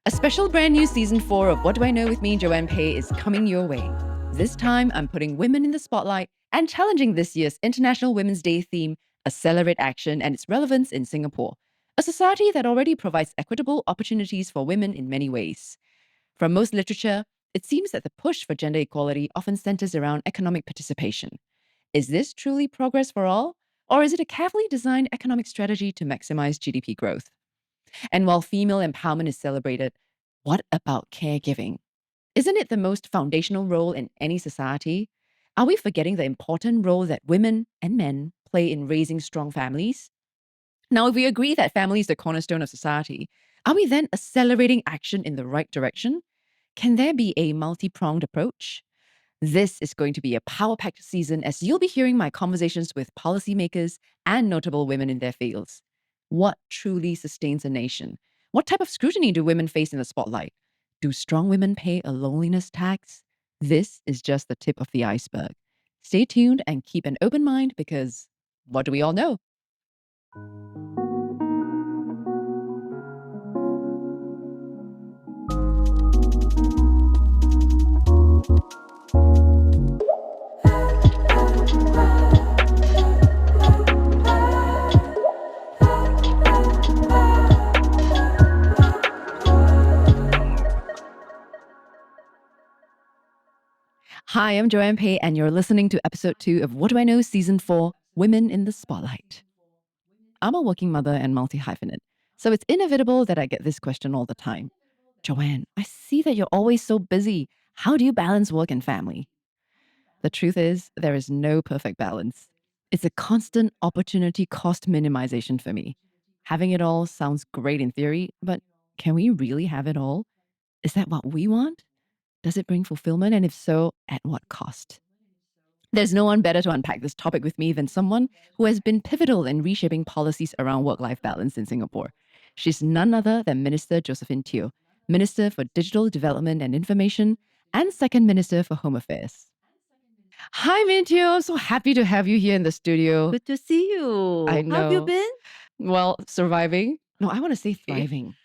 A special brand new season 4 of What Do I Know with me, Joanne Pei, is coming your way. This time, I'm putting women in the spotlight and challenging this year's International Women's Day theme, Accelerate Action and its relevance in Singapore, a society that already provides equitable opportunities for women in many ways. From most literature, it seems that the push for gender equality often centers around economic participation. Is this truly progress for all? Or is it a carefully designed economic strategy to maximize GDP growth? And while female empowerment is celebrated, what about caregiving? Isn't it the most foundational role in any society? Are we forgetting the important role that women and men play in raising strong families? Now, if we agree that family is the cornerstone of society, are we then accelerating action in the right direction? Can there be a multi pronged approach? This is going to be a power packed season as you'll be hearing my conversations with policymakers and notable women in their fields. What truly sustains a nation? What type of scrutiny do women face in the spotlight? Do strong women pay a loneliness tax? This is just the tip of the iceberg. Stay tuned and keep an open mind because what do we all know? Hi, I'm Joanne Pei, and you're listening to episode 2 of What Do I Know Season 4 Women in the Spotlight. I'm a working mother and multi hyphenate, so it's inevitable that I get this question all the time. Joanne, I see that you're always so busy. How do you balance work and family? The truth is, there is no perfect balance. It's a constant opportunity cost minimization for me. Having it all sounds great in theory, but can we really have it all? Is that what we want? Does it bring fulfillment? And if so, at what cost? There's no one better to unpack this topic with me than someone who has been pivotal in reshaping policies around work life balance in Singapore. She's none other than Minister Josephine Teo, Minister for Digital Development and Information, and Second Minister for Home Affairs. Hi, Min Teo. So happy to have you here in the studio. Good to see you. I How have you know. been? Well, surviving. No, I want to say Okay. thriving.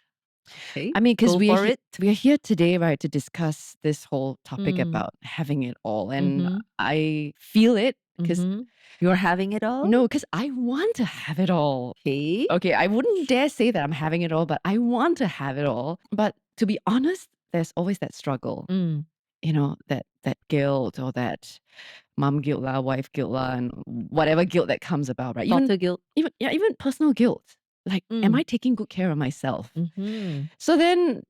Okay. I mean, because Go for it. we are here today, right, to discuss this whole topic Mm. about having it all. And Mm-hmm. I feel it because Mm-hmm. You're having it all? no, because I want to have it all. Okay. Okay, I wouldn't dare say that I'm having it all, but I want to have it all. But to be honest, there's always that struggle, Mm. that guilt or that mom guilt lah, wife guilt lah, and whatever guilt that comes about, right? Daughter guilt. Even personal guilt. Like, am Mm. I taking good care of myself? Mm-hmm. So then,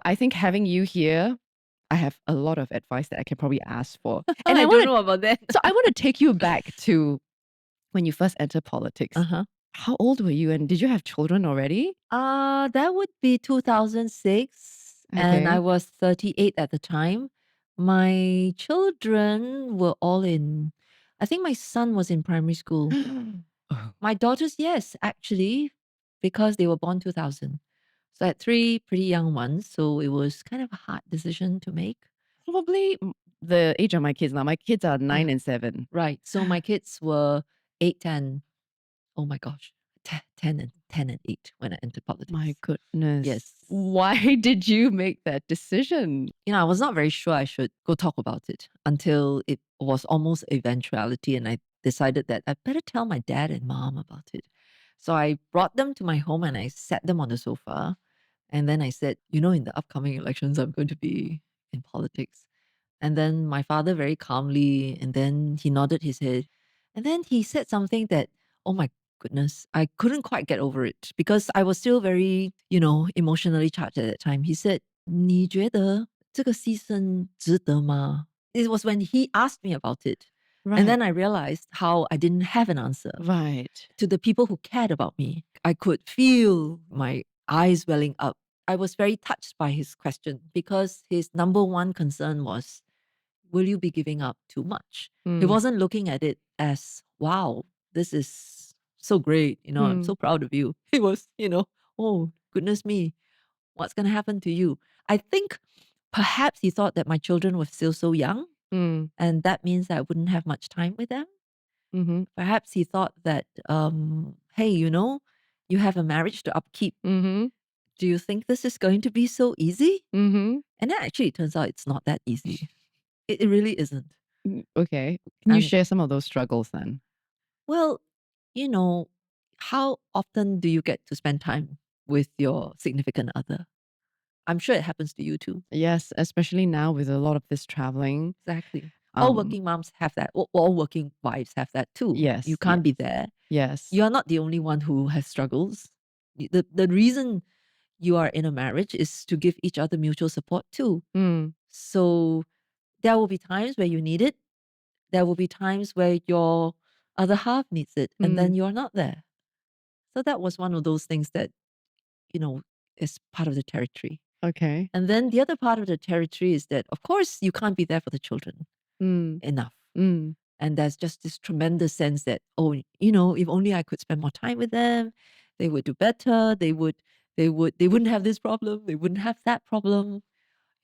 I think having you here, I have a lot of advice that I can probably ask for. And I I don't want know about that. so I want to take you back to when you first entered politics. Uh-huh. How old were you and did you have children already? That would be 2006, and I Okay. was 38 at the time. My children were all I think my son was in primary school. Oh, My daughters, yes, actually, because they were born 2000. So I had 3 pretty young ones, so it was kind of a hard decision to make. probably the age of my kids now. My kids are 9 Ah. and 7. Right. So my kids were 8, 10. Oh my gosh. 10 and 8 when I entered politics. My goodness. Yes. Why did you make that decision? I was not very sure I should go talk about it until it was almost eventuality, and I decided that I better tell my dad and mom about it. So I brought them to my home and I sat them on the sofa. And then I said, in the upcoming elections, I'm going to be in politics. And then my father very calmly, and then he nodded his head. And then he said something that, oh my goodness, I couldn't quite get over it because I was still very, emotionally charged at that time. He said, 你觉得这个牺牲值得吗? It was when he asked me about it. Right. And then I realized how I didn't have an answer. Right. To the people who cared about me, I could feel my eyes welling up. I was very touched by his question because his number one concern was, will you be giving up too much? He wasn't looking at it as, wow, this is so great. I'm so proud of you. He was, oh, goodness me, what's going to happen to you? I think perhaps he thought that my children were still so young, and that means that I wouldn't have much time with them. Mm-hmm. Perhaps he thought that, hey, you have a marriage to upkeep. Mm-hmm. do you think this is going to be so easy? Mm-hmm. And then actually it turns out it's not that easy. It really isn't. Okay. Can you And share some of those struggles then? well, you know, how often do you get to spend time with your significant other? I'm sure it happens to you too. Yes, especially now with a lot of this traveling. Exactly. All Um, working moms have that. All working wives have that too. You yes, can't be there. yes. You're not the only one who has struggles. The reason you are in a marriage is to give each other mutual support too. Mm, So there will be times where you need it. There will be times where your other half needs it, and then mm, you're not there. So that was one of those things that, you know, is part of the territory. okay. And then the other part of the territory is that, of course, you can't be there for the children Mm, enough. mm, And there's just this tremendous sense that, oh, if only I could spend more time with them, they would do better. They wouldn't have this problem. They wouldn't have that problem.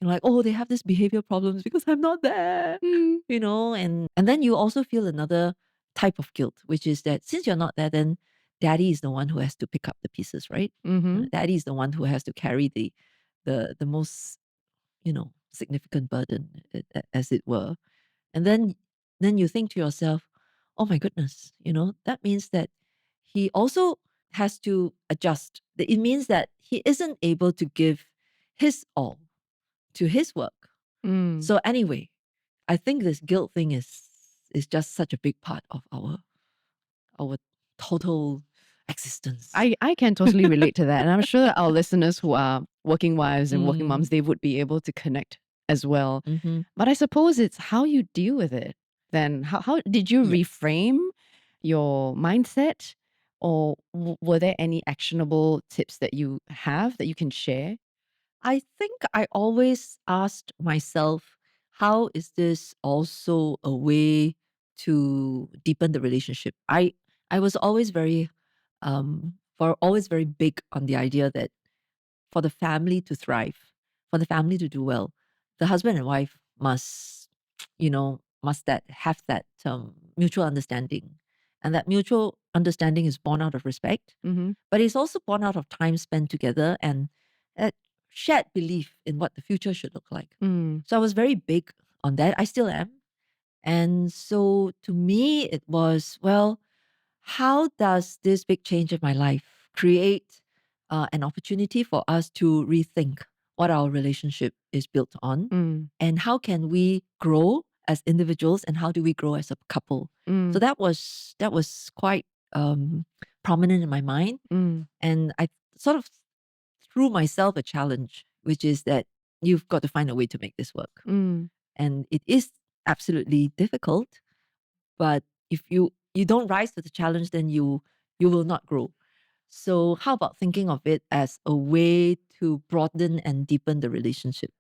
Like, oh, they have this behavior problems because I'm not there. mm, And then you also feel another type of guilt, which is that since you're not there, then daddy is the one who has to pick up the pieces, right? mm-hmm. Daddy is the one who has to carry the most, significant burden, as it were. And then you think to yourself, oh my goodness, that means that he also has to adjust. It means that he isn't able to give his all to his work. Mm. So anyway, I think this guilt thing is just such a big part of our total existence. I can totally relate to that. And I'm sure that our listeners who are working wives and working moms, Mm, they would be able to connect as well. mhm. But I suppose it's how you deal with it then. How did you Yes. reframe your mindset? Or were there any actionable tips that you have that you can share? I think I always asked myself, how is this also a way to deepen the relationship? I was always always very big on the idea that for the family to thrive, for the family to do well, the husband and wife must, must that have that mutual understanding, and that mutual understanding is born out of respect, Mm-hmm. but it's also born out of time spent together and that shared belief in what the future should look like. Mm, So I was very big on that. I still am. And so to me, it was, well, how does this big change in my life create an opportunity for us to rethink what our relationship is built on? mm, And how can we grow as individuals and how do we grow as a couple? So mm, that was quite prominent in my mind. mm, And I sort of threw myself a challenge, which is that you've got to find a way to make this work. mm, And it is absolutely difficult, but if you don't rise to the challenge, then you will not grow. So how about thinking of it as a way to broaden and deepen the relationship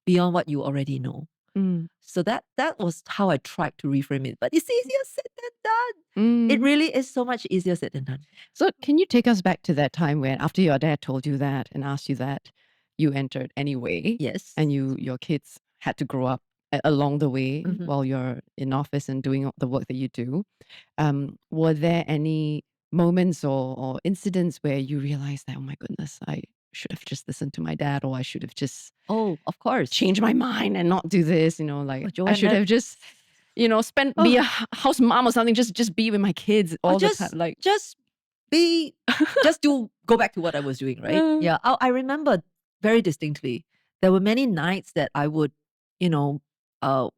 beyond what you already know? mm, So that was how I tried to reframe it. But it's easier said than done. It mm. really is so much easier said than done. So, can you take us back to that time when, after your dad told you that and asked you that, you entered anyway, Yes. and your kids had to grow up along the way Mhm. while you're in office and doing the work that you do? Were there any moments or incidents where you realized that, oh my goodness, I should have just listened to my dad, or I should have just Oh, of course. changed my mind and not do this? Like Oh, I Joanne, should have just be a oh, house mom or something, just be with my kids or all the time. Like, just be just to go back to what I was doing, right? uh, Yeah, I remember very distinctly. There were many nights that I would, you know, uh,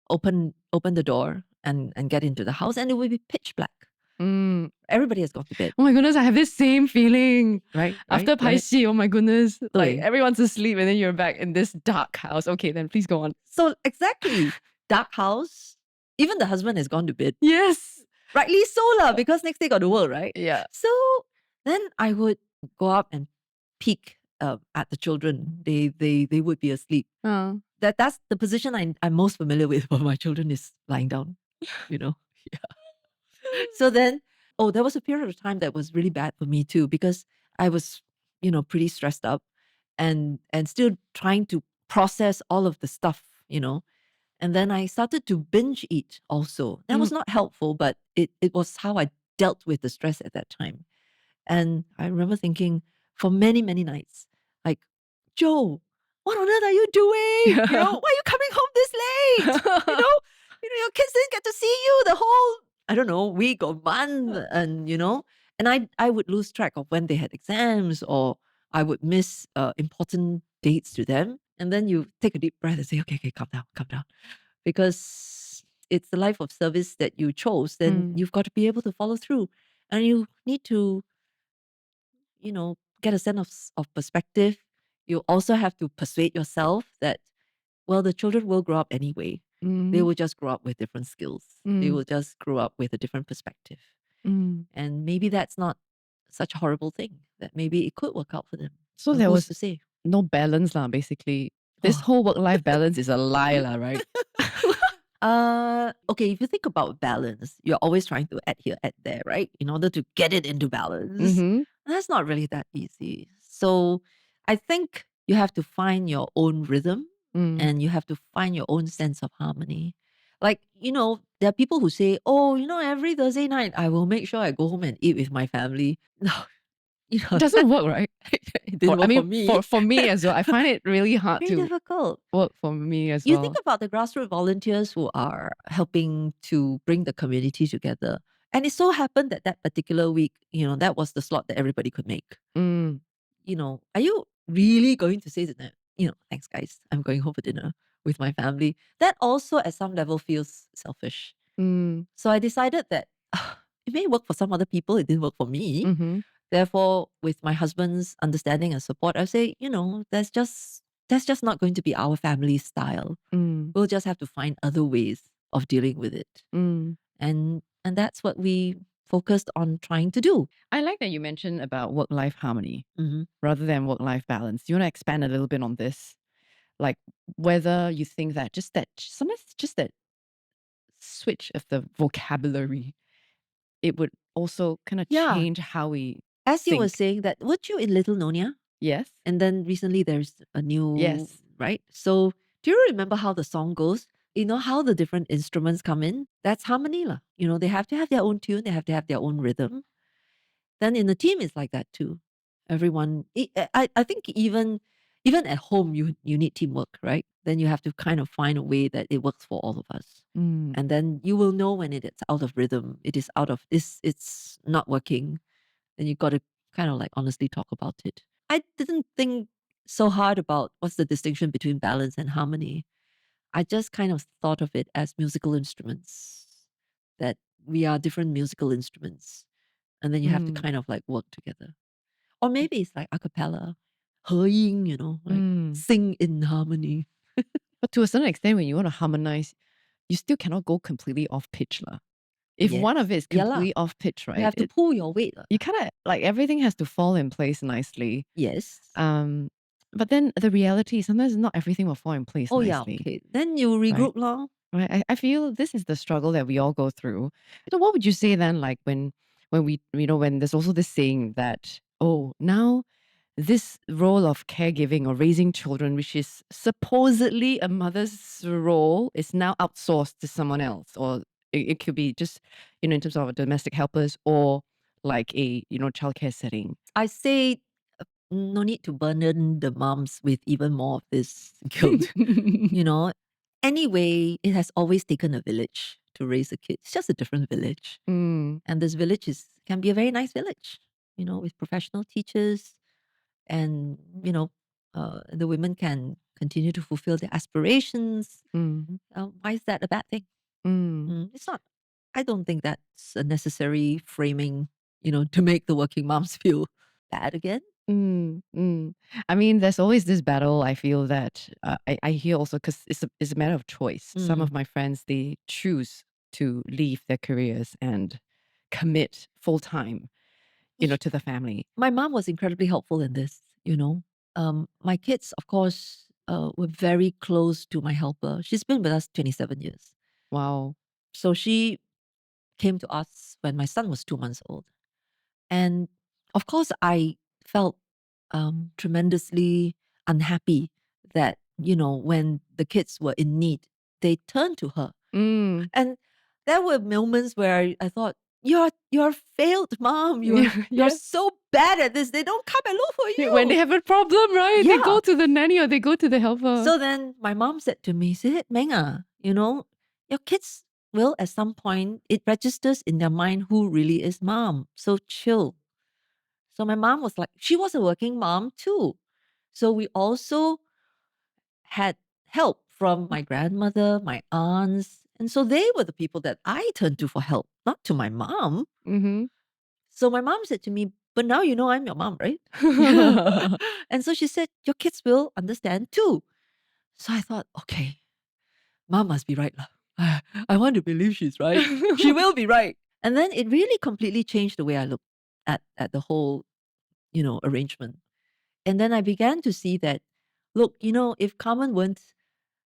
open the door and get into the house, and it would be pitch black. mm, Everybody has gone to bed, oh my goodness, I have this same feeling. right? After Right. Paisi, oh my goodness. Like Right. everyone's asleep and then you're back in this dark house. Okay, then please go on. So exactly, dark house. Even the husband has gone to bed. Yes. Rightly so, lah, because next day got to work, right? Yeah. So then I would go up and peek at the children. They would be asleep. Oh. That's the position I'm most familiar with when my children is lying down, you know. So then, oh, there was a period of time that was really bad for me too, because I was, pretty stressed up and still trying to process all of the stuff. And then I started to binge eat also. That was Mm, not helpful, but it was how I dealt with the stress at that time. And I remember thinking, for many, many nights. Like, Joe, what on earth are you doing? Why are you coming home this late? Your kids didn't get to see you the whole, I don't know, week or month. And I would lose track of when they had exams, or I would miss important dates to them. And then you take a deep breath and say, okay, calm down, calm down. Because it's the life of service that you chose, then you've got to be able to follow through. And you need to, get a sense of perspective. You also have to persuade yourself that, well, the children will grow up anyway. They will just grow up with different skills. They will just grow up with a different perspective. And maybe that's not such a horrible thing, that maybe it could work out for them. So But there who's was to say? no balance lah, basically. This Oh. whole work-life balance is a lie lah, right? Okay, if you think about balance, you're always trying to add here, add there, right? In order to get it into balance. Mm-hmm. That's not really that easy. So I think you have to find your own rhythm, and you have to find your own sense of harmony. Like, there are people who say, oh, every Thursday night, I will make sure I go home and eat with my family. No, It doesn't work, right? it didn't work for me. For me as well, I find it really hard Very to difficult. work for me as You well. think about the grassroots volunteers who are helping to bring the community together. And it so happened that that particular week, that was the slot that everybody could make. Mm, Are you really going to say to them, thanks guys, I'm going home for dinner with my family? That also at some level feels selfish. mm, So I decided that it may work for some other people, it didn't work for me. mm-hmm, Therefore, with my husband's understanding and support, I say, that's just not going to be our family style. mm, We'll just have to find other ways of dealing with it. mm. And that's what we focused on trying to do. I like that you mentioned about work-life harmony Mhm. rather than work-life balance. Do you want to expand a little bit on this? Like whether you think that sometimes just that switch of the vocabulary, it would also kind of Yeah. change how we As you were think. saying that, weren't you in Little Nonia? Yes. And then recently there's a new, Yes. right? So do you remember how the song goes? You know how the different instruments come in? That's harmony lah. They have to have their own tune. They have to have their own rhythm. Then in the team, it's like that too. Everyone, I think even at home, you need teamwork, right? Then you have to kind of find a way that it works for all of us. Mm, And then you will know when it is out of rhythm, it is out of it's not working. Then you got to kind of like honestly talk about it. I didn't think so hard about what's the distinction between balance and harmony. I just kind of thought of it as musical instruments, that we are different musical instruments. And then you have to mm, kind of like work together. Or maybe it's like a cappella, 合音, like mm. sing in harmony. But to a certain extent, when you want to harmonize, you still cannot go completely off pitch lah. If one of it is Yeah lah. completely off pitch, You right? have to pull your weight lah. You kind of like everything has to fall in place nicely. Yes. But then the reality, sometimes not everything will fall in place Oh yeah, nicely. okay. Then you regroup lor. Right. I feel this is the struggle that we all go through. So what would you say then, like when we, when there's also this saying that, oh, now this role of caregiving or raising children, which is supposedly a mother's role, is now outsourced to someone else, or it could be just, in terms of domestic helpers or like a, childcare setting. I say no need to burden the moms with even more of this guilt. Anyway, it has always taken a village to raise a kid. It's just a different village. Mm, And this village can be a very nice village, with professional teachers, and the women can continue to fulfill their aspirations. mm, Why is that a bad thing? It's not. I don't think that's a necessary framing, to make the working moms feel bad again. I mean, there's always this battle. I feel that I hear also because it's a matter of choice. Some of my friends, they choose to leave their careers and commit full time, to the family. My mom was incredibly helpful in this. My kids, of course, were very close to my helper. She's been with us 27 years. Wow. So she came to us when my son was 2 months old. And of course, I felt tremendously unhappy that, when the kids were in need, they turned to her. And there were moments where I thought, you're a failed mom. You're Yeah. so bad at this. They don't come and look for you. When they have a problem, right? They go Yeah. to the nanny or they go to the helper. So then my mom said to me, said, Menga, your kids will at some point, it registers in their mind who really is mom. So chill. So my mom was like, she was a working mom too. So we also had help from my grandmother, my aunts. And so they were the people that I turned to for help, not to my mom. Mm-hmm. So my mom said to me, but now you know I'm your mom, right? And so she said, your kids will understand too. So I thought, okay, mom must be right. I want to believe she's right. She will be right. And then it really completely changed the way I looked at the whole, arrangement. And then I began to see that, look, if Carmen weren't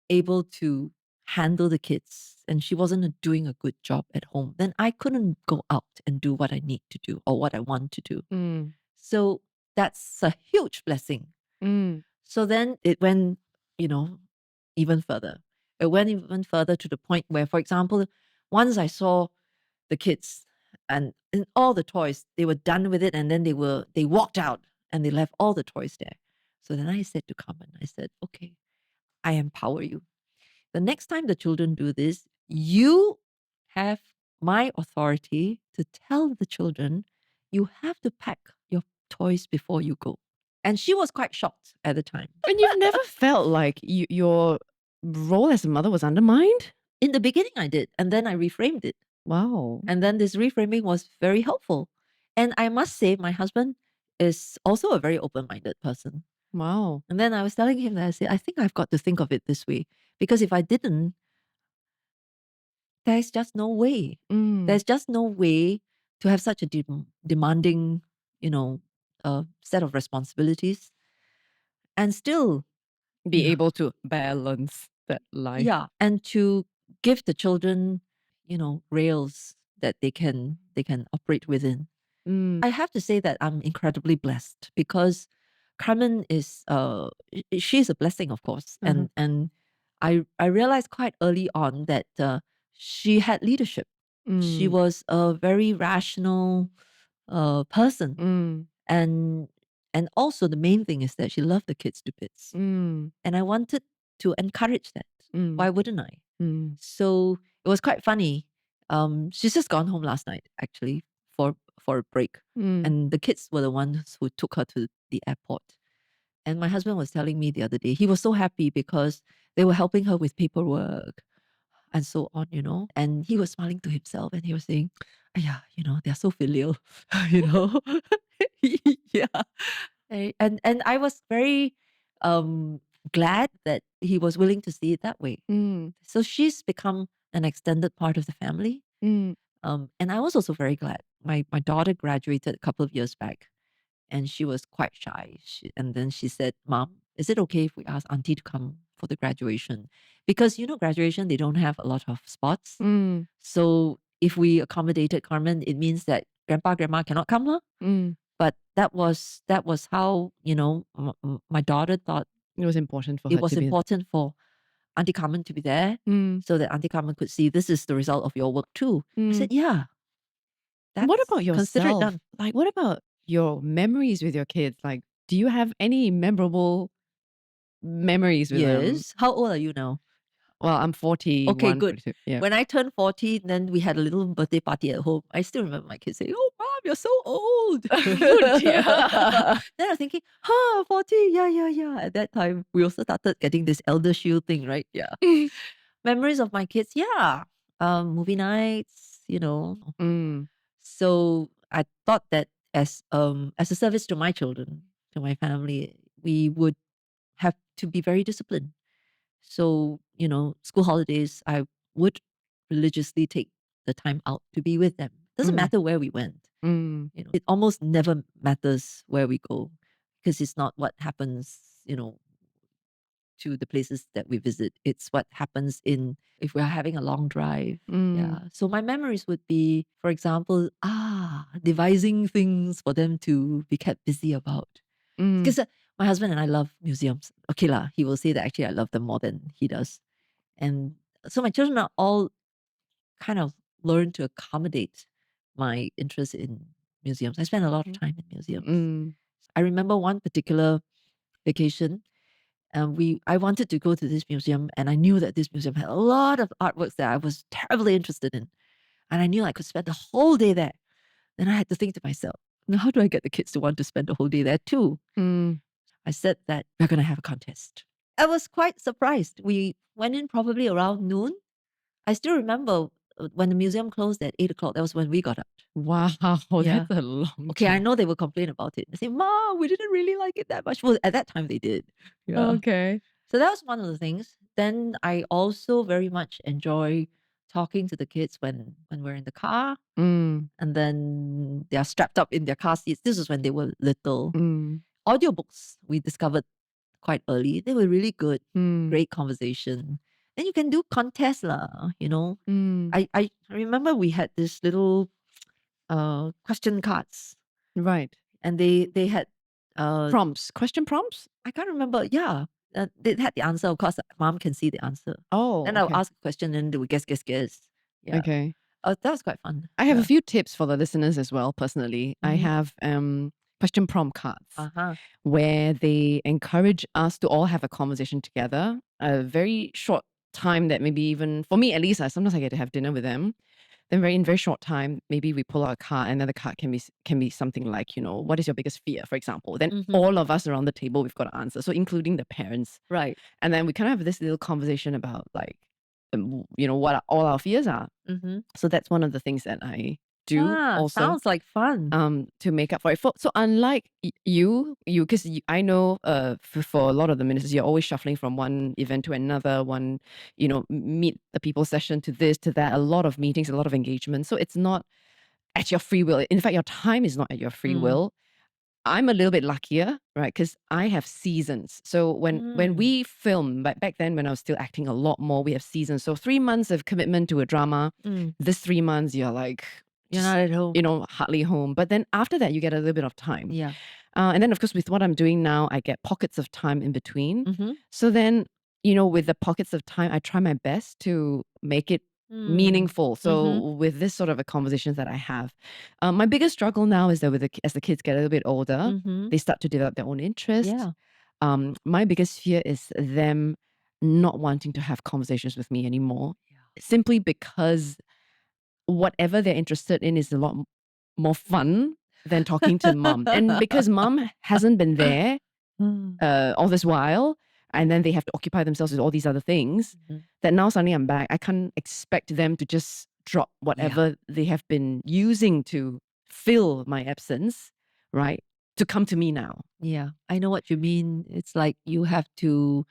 able to handle the kids and she wasn't doing a good job at home, then I couldn't go out and do what I need to do or what I want to do. Mm. So that's a huge blessing. Mm. So then it went, even further. It went even further to the point where, for example, once I saw the kids and all the toys, they were done with it, and then they walked out and they left all the toys there. So then I said to Carmen, I said, okay, I empower you. The next time the children do this, you have my authority to tell the children, you have to pack your toys before you go. And she was quite shocked at the time. And you've never felt like your role as a mother was undermined? In the beginning, I did. And then I reframed it. Wow. And then this reframing was very helpful. And I must say, my husband is also a very open minded person. Wow. And then I was telling him that I said, I think I've got to think of it this way. Because if I didn't, there's just no way. Mm. There's just no way to have such a demanding, set of responsibilities and still Be able to balance that life. Yeah, and to give the children, rails that they can operate within. Mm. I have to say that I'm incredibly blessed because Carmen is she's a blessing, of course, and I realized quite early on that she had leadership. She Mm. was a very rational person, Mm. and also the main thing is that she loved the kids to bits, Mm. and I wanted to encourage that. Mm. Why wouldn't I? Mm. So it was quite funny. She's just gone home last night, actually, for a break. Mm. And the kids were the ones who took her to the airport. And my husband was telling me the other day, he was so happy because they were helping her with paperwork and so on, And he was smiling to himself and he was saying, yeah, they're so filial, you know. Yeah. And I was very glad that he was willing to see it that way. Mm. So she's become an extended part of the family. Mm. And I was also very glad. My daughter graduated a couple of years back and she was quite shy. And then she said, Mom, is it okay if we ask Auntie to come for the graduation? Because, graduation, they don't have a lot of spots. Mm. So if we accommodated Carmen, it means that grandma cannot come. Lah. Mm. But that was how, my daughter thought It was important for her it was to be. important for Auntie Carmen to be there Mm. so that Auntie Carmen could see this is the result of your work too. I said, yeah. What about Consider it yourself? done. Like, what about your memories with your kids? Like, do you have any memorable memories with them? Yes. How old are you now? Well, I'm 41. Okay, good. 42. Yeah. When I turned 40, then we had a little birthday party at home. I still remember my kids saying, oh, Mom, you're so old. Oh, dear. Then I'm thinking, 40. Yeah. At that time, we also started getting this elder shield thing, right? Yeah. Memories of my kids. Yeah. Movie nights, Mm. So I thought that as a service to my children, to my family, we would have to be very disciplined. So, school holidays, I would religiously take the time out to be with them. Doesn't Mm. matter where we went. Mm. It almost never matters where we go because it's not what happens, to the places that we visit. It's what happens if we're having a long drive. Mm. Yeah. So my memories would be, for example, devising things for them to be kept busy about. Mm. Because my husband and I love museums. Okay lah, he will say that actually I love them more than he does. And so my children are all kind of learned to accommodate my interest in museums. I spent a lot of time in museums. Mm. I remember one particular vacation. I wanted to go to this museum, and I knew that this museum had a lot of artworks that I was terribly interested in, and I knew I could spend the whole day there. Then I had to think to myself, now how do I get the kids to want to spend the whole day there too? Mm. I said that we're going to have a contest. I was quite surprised. We went in probably around noon. I still remember when the museum closed at 8 o'clock. That was when we got out. Wow, Yeah. that's a long Okay, I time. know they will complain about it. They say, Mom, we didn't really like it that much. Well, at that time they did. Yeah. Okay. So that was one of the things. Then I also very much enjoy talking to the kids when we're in the car, Mm. and then they are strapped up in their car seats. This was when they were little. Mm. Audiobooks we discovered quite early. They were really good. Mm. Great conversation. Then you can do contests lah, you know. Mm. I remember we had this little question cards, Right. and they had Prompts. Question prompts? I can't remember. Yeah, they had the answer. Of course, mom can see the answer. Oh, Then I'll okay. ask a question, and they would guess. Yeah. Okay. That was quite fun. I have Yeah. a few tips for the listeners as well, personally. I Mhm. have question prompt cards Uh-huh. where they encourage us to all have a conversation together. A very short time that maybe even, for me at least, sometimes I get to have dinner with them. Then in very short time, maybe we pull out a card, and then the card can be something like, what is your biggest fear, for example. Then Mhm. all of us around the table, we've got to answer. So including the parents. Right. And then we kind of have this little conversation about like, what all our fears are. Mhm. So that's one of the things that I do also Sounds like fun. to make up for it. So unlike you, because I know for a lot of the ministers, you're always shuffling from one event to another, one, meet the people session to this, to that, a lot of meetings, a lot of engagement. So it's not at your free will. In fact, your time is not at your free will. I'm a little bit luckier, right? Because I have seasons. So when we film, back then when I was still acting a lot more, we have seasons. So 3 months of commitment to a drama. This 3 months, you're like, You're not at home. hardly home. But then after that, you get a little bit of time. Yeah. And then, of course, with what I'm doing now, I get pockets of time in between. Mhm. So then, with the pockets of time, I try my best to make it meaningful. So with this sort of a conversations that I have, my biggest struggle now is that as the kids get a little bit older, they start to develop their own interests. Yeah. My biggest fear is them not wanting to have conversations with me anymore, simply because whatever they're interested in is a lot more fun than talking to mom. And because mom hasn't been there all this while, and then they have to occupy themselves with all these other things, that now suddenly I'm back. I can't expect them to just drop whatever they have been using to fill my absence, right? To come to me now. Yeah, I know what you mean. It's like you have to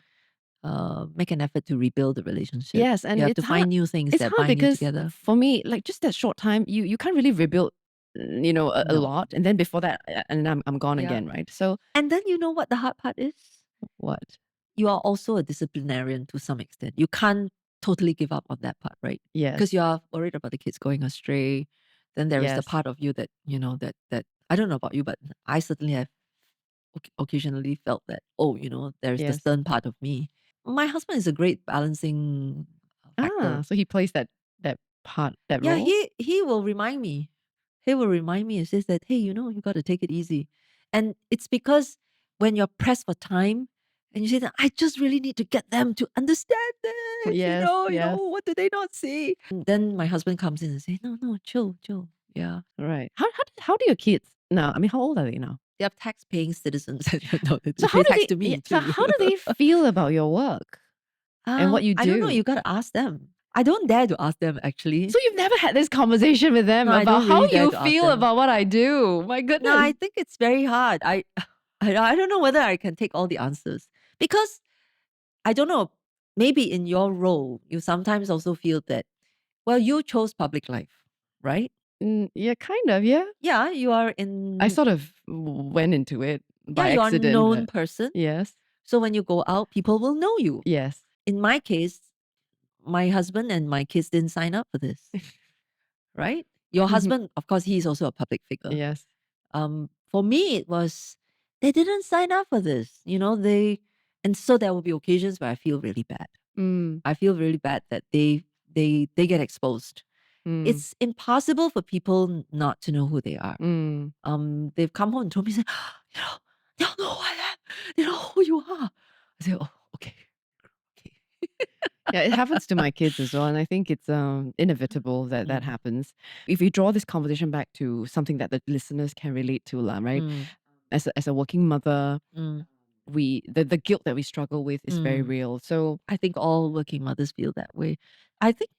make an effort to rebuild the relationship. Yes, and you have it's to hard. find new things It's that hard bind you because together. for me, like just that short time, you can't really rebuild, a No. lot. And then before that, and I'm gone Yeah. again, right? So And then you know what the hard part is? what? You are also a disciplinarian to some extent. You can't totally give up on that part, right? Yes. Because you are worried about the kids going astray. Then there is the Yes. part of you that, that I don't know about you, but I certainly have occasionally felt that, there's the Yes. stern part of me. My husband is a great balancing factor. So he plays that part, that Yeah, role. he will remind me. He will remind me and says that, hey, you got to take it easy. And it's because when you're pressed for time and you say that I just really need to get them to understand this, Yes, yes. what do they not see? And then my husband comes in and says, no, chill. Yeah. Right. How do your kids now? I mean, how old are they now? They are tax paying citizens. No, they So pay tax to me yeah, too. so how do they feel about your work and what you do? I don't know. You got to ask them. I don't dare to ask them actually. So you've never had this conversation with them No, I about don't how really dare you to ask feel them. about what I do? My goodness. No, I think it's very hard. I don't know whether I can take all the answers because I don't know. Maybe in your role, you sometimes also feel that, well, you chose public life, right? Yeah, kind of. Yeah. Yeah, you are in. I sort of went into it by you're a accident. known but person. Yes. So when you go out, people will know you. Yes. In my case, my husband and my kids didn't sign up for this, right? Your husband, of course, he's also a public figure. Yes. For me, it was they didn't sign up for this. And so there will be occasions where I feel really bad. I feel really bad that they get exposed, Mm. It's impossible for people not to know who they are. Mm. They've come home and told me, say, you know, they don't know who I am. They know who you are. I say, oh, okay. Yeah, it happens to my kids as well, and I think it's inevitable that that Mm. happens. If we draw this conversation back to something that the listeners can relate to, lah, right? Mm. As a working mother, Mm. the guilt that we struggle with is very Mm. real. So, I think all working mothers feel that way. I think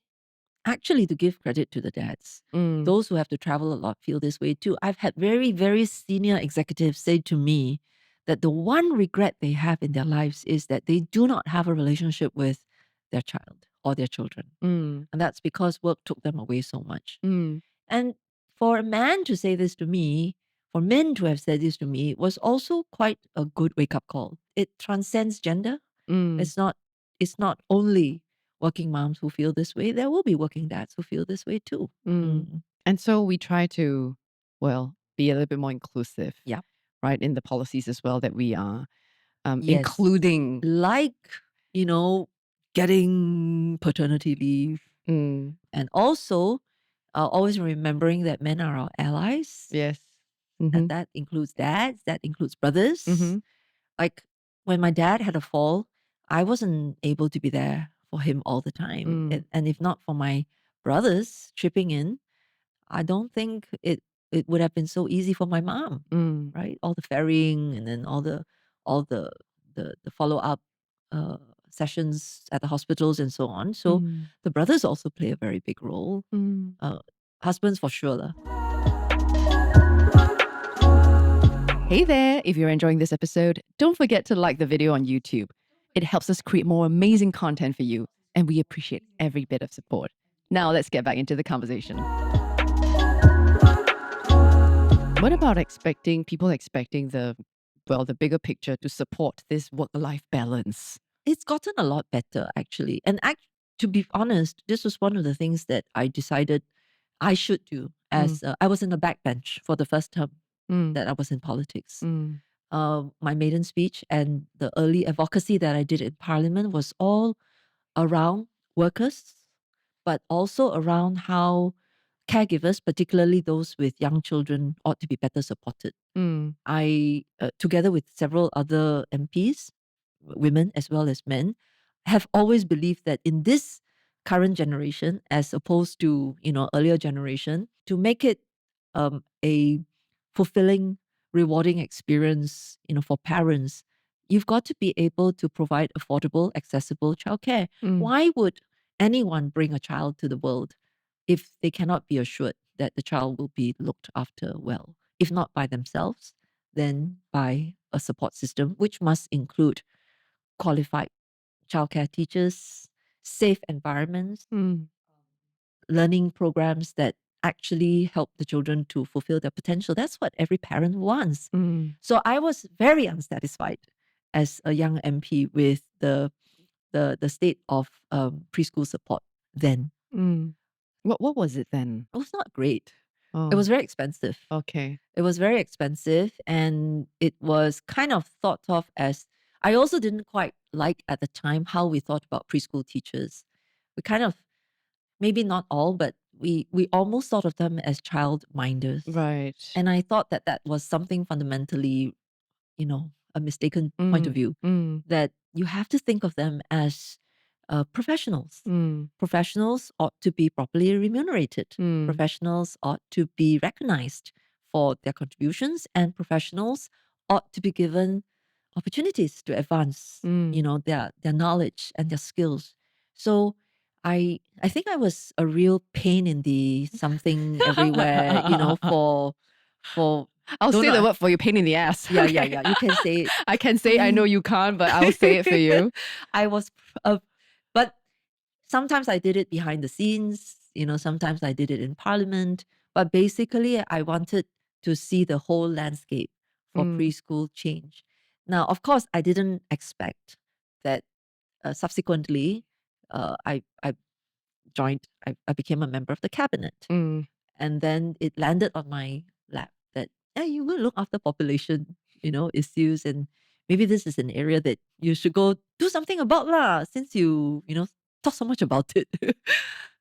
actually to give credit to the dads, mm, those who have to travel a lot feel this way too. I've had very, very senior executives say to me that the one regret they have in their lives is that they do not have a relationship with their child or their children. mm, And that's because work took them away so much. mm, And for a man to say this to me, for men to have said this to me, was also quite a good wake up call. It transcends gender. mm, It's not only working moms who feel this way. There will be working dads who feel this way too. mm. Mm. And so we try to, well, be a little bit more inclusive, Yeah. right, in the policies as well that we are Yes. including. Like, getting paternity leave. Mm, And also, always remembering that men are our allies. yes. And Mm-hmm. that includes dads, that includes brothers. Mm-hmm. Like when my dad had a fall, I wasn't able to be there for him all the time. Mm, And if not for my brothers chipping in, I don't think it would have been so easy for my mom, mm, right? All the ferrying and then all the follow up uh, sessions at the hospitals and so on. So mm, the brothers also play a very big role. mm. Husbands for sure, lah. Hey there! If you're enjoying this episode, don't forget to like the video on YouTube. It helps us create more amazing content for you, and we appreciate every bit of support. Now let's get back into the conversation. What about people expecting the bigger picture to support this work-life balance? It's gotten a lot better actually. And to be honest, this was one of the things that I decided I should do Mm, as I was in the backbench for the first term mm, that I was in politics. mm, My maiden speech and the early advocacy that I did in Parliament was all around workers, but also around how caregivers, particularly those with young children, ought to be better supported. mm, I, together with several other MPs, women as well as men, have always believed that in this current generation, as opposed to earlier generation, to make it a fulfilling, rewarding experience, for parents, you've got to be able to provide affordable, accessible childcare. mm, Why would anyone bring a child to the world if they cannot be assured that the child will be looked after well, if not by themselves, then by a support system, which must include qualified childcare teachers, safe environments, mm, learning programs that actually help the children to fulfill their potential. That's what every parent wants. mm, So I was very unsatisfied as a young MP with the state of preschool support then. mm. What was it then? It was not great. It Oh, was very expensive. okay. It was very expensive and it was kind of thought of as I also didn't quite like at the time how we thought about preschool teachers. We kind of maybe not all, but we almost thought of them as child minders. Right. And I thought that that was something fundamentally, a mistaken point of Mm, view, mm, that you have to think of them as professionals. mm, Professionals ought to be properly remunerated. mm, Professionals ought to be recognized for their contributions, and professionals ought to be given opportunities to advance, mm. their knowledge and their skills. So I think I was a real pain in the something everywhere, for I'll don't say the know. word for you, pain in the ass. Yeah, yeah, Okay. yeah. You can say it. I can say I know you can't, but I'll say it for you. I was, but sometimes I did it behind the scenes, sometimes I did it in parliament. But basically, I wanted to see the whole landscape for Mm, preschool change. Now, of course, I didn't expect that subsequently I joined, I became a member of the cabinet. mm, And then it landed on my lap that, yeah, you will look after population, issues. And maybe this is an area that you should go do something about lah, since you talk so much about it.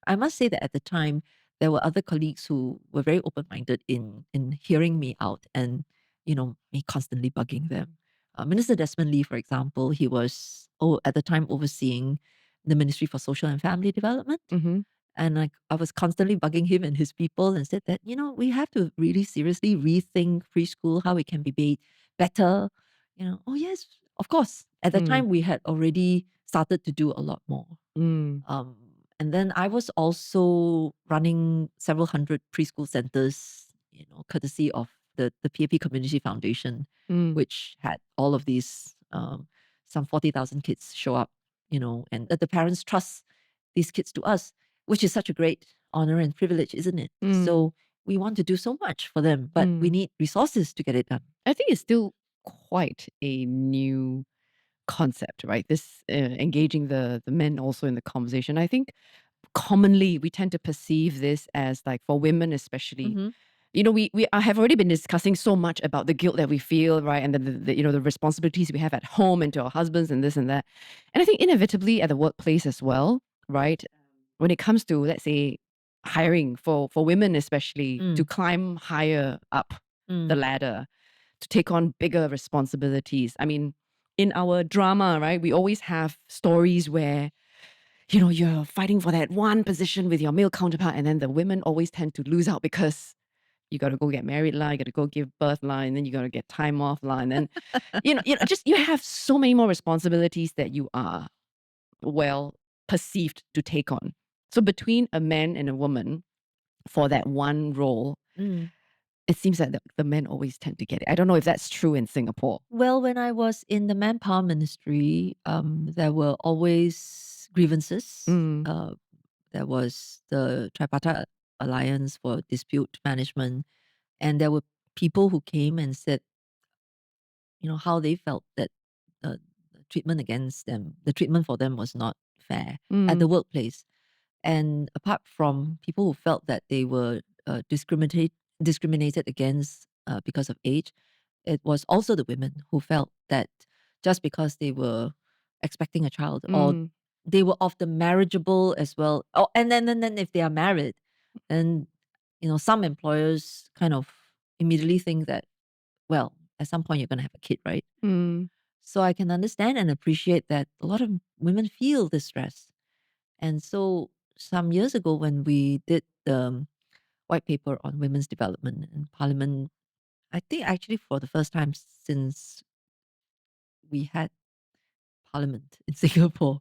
I must say that at the time, there were other colleagues who were very open-minded in hearing me out and, me constantly bugging them. Minister Desmond Lee, for example, he was at the time overseeing the Ministry for Social and Family Development. Mm-hmm. And I was constantly bugging him and his people and said that, we have to really seriously rethink preschool, how it can be made better. Oh, yes, of course. At the Mm. time, we had already started to do a lot more. Mm. Um, and then I was also running several hundred preschool centers, courtesy of the PAP Community Foundation, Mm. which had all of these, some 40,000 kids show up, and that the parents trust these kids to us, which is such a great honor and privilege, isn't it? Mm. So we want to do so much for them, but we Mm. need resources to get it done. I think it's still quite a new concept, right? This engaging the men also in the conversation. I think commonly we tend to perceive this as like for women especially. Mm-hmm. We have already been discussing so much about the guilt that we feel, right? And the responsibilities we have at home and to our husbands and this and that. And I think inevitably at the workplace as well, right? When it comes to, let's say, hiring for women especially to Mm, climb higher up the mm, ladder, to take on bigger responsibilities. I mean, in our drama, right, we always have stories where you're fighting for that one position with your male counterpart, and then the women always tend to lose out because you got to go get married line, you got to go give birth line, then you got to get time off line, and just you have so many more responsibilities that you are well perceived to take on. So between a man and a woman for that one role, mm. it seems that the men always tend to get it. I don't know if that's true in Singapore. Well, when I was in the manpower ministry, there were always grievances. Mm, There was the Tripartite Alliance for Dispute Management, and there were people who came and said, how they felt that the treatment against them, the treatment for them was not fair at the mm, workplace. And apart from people who felt that they were discriminated against because of age, it was also the women who felt that just because they were expecting a child or mm, they were of the marriageable as well. Oh, and then if they are married, then some employers kind of immediately think that, well, at some point you're going to have a kid, right? mm, So I can understand and appreciate that a lot of women feel this stress. And so some years ago, when we did the white paper on women's development in Parliament, I think actually for the first time since we had Parliament in Singapore,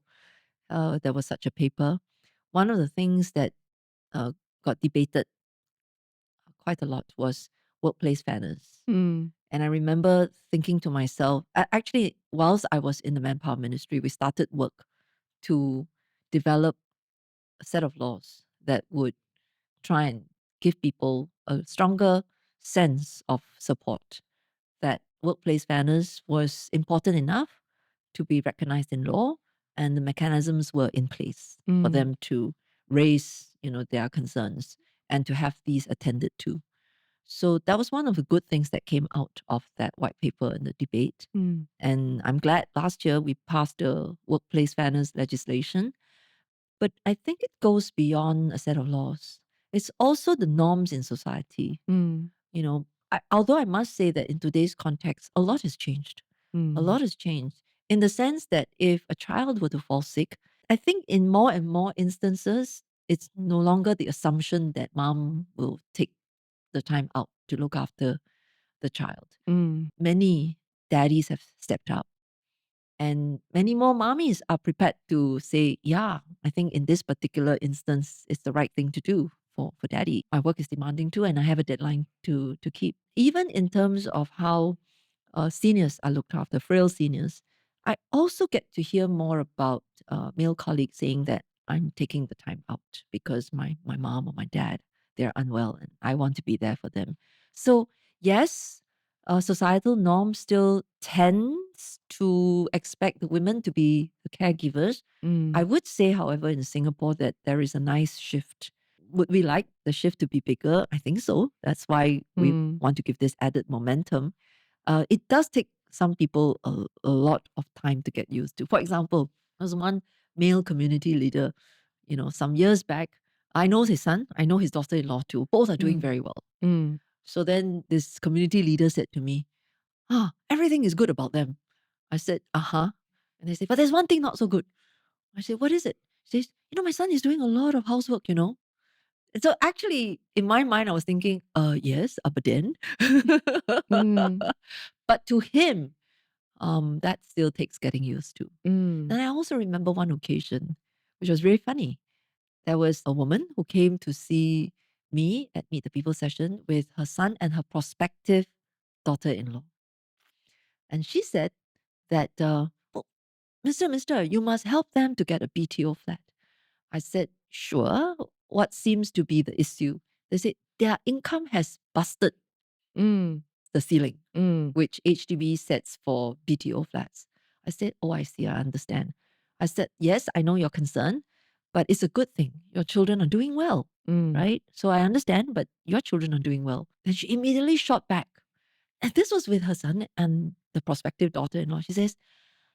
there was such a paper. One of the things that uh, got debated quite a lot was workplace fairness. mm, And I remember thinking to myself, actually, whilst I was in the manpower ministry, we started work to develop a set of laws that would try and give people a stronger sense of support, that workplace fairness was important enough to be recognized in law, and the mechanisms were in place for mm, them to raise, their concerns and to have these attended to. So that was one of the good things that came out of that white paper and the debate. mm, And I'm glad last year we passed the workplace fairness legislation, but I think it goes beyond a set of laws. It's also the norms in society. mm, Although I must say that in today's context, a lot has changed. A mm, lot has changed in the sense that if a child were to fall sick, I think in more and more instances, it's no longer the assumption that mom will take the time out to look after the child. mm, Many daddies have stepped up, and many more mommies are prepared to say, yeah, I think in this particular instance, it's the right thing to do for daddy. My work is demanding too, and I have a deadline to keep. Even in terms of how seniors are looked after, frail seniors, I also get to hear more about male colleagues saying that I'm taking the time out because my mom or my dad, they're unwell and I want to be there for them. So, yes, societal norms still tends to expect the women to be the caregivers. I mm, would say, however, in Singapore that there is a nice shift. Would we like the shift to be bigger? I think so. That's why we mm, want to give this added momentum. It does take some people a lot of time to get used to. For example, there was one male community leader, some years back. I know his son, I know his daughter-in-law too. Both are doing Mm. very well. Mm. So then this community leader said to me, everything is good about them. I said, uh-huh. And they said, but there's one thing not so good. I said, what is it? She says, my son is doing a lot of housework. And so actually, in my mind, I was thinking, yes, but then. Mm. But to him, that still takes getting used to. Mm. Then I also remember one occasion, which was very funny. There was a woman who came to see me at Meet the People session with her son and her prospective daughter-in-law. And she said that, well, Mister, you must help them to get a BTO flat. I said, sure. What seems to be the issue? They said their income has busted Mm. the ceiling, Mm. which HDB sets for BTO flats. I said, oh, I see, I understand. I said, yes, I know your concern, but it's a good thing. Your children are doing well, Mm. right? So I understand, but your children are doing well. Then she immediately shot back. And this was with her son and the prospective daughter-in-law. She says,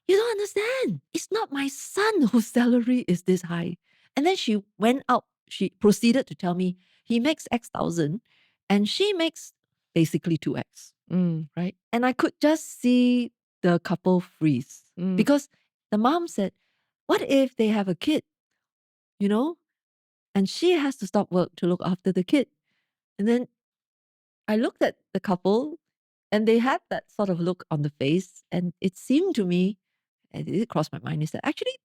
you don't understand. It's not my son whose salary is this high. And then she went out. She proceeded to tell me he makes X thousand and she makes basically 2X, Mm. right? And I could just see the couple freeze Mm. because the mom said, what if they have a kid, you know? And she has to stop work to look after the kid. And then I looked at the couple and they had that sort of look on the face. And it seemed to me, and it crossed my mind, is that actually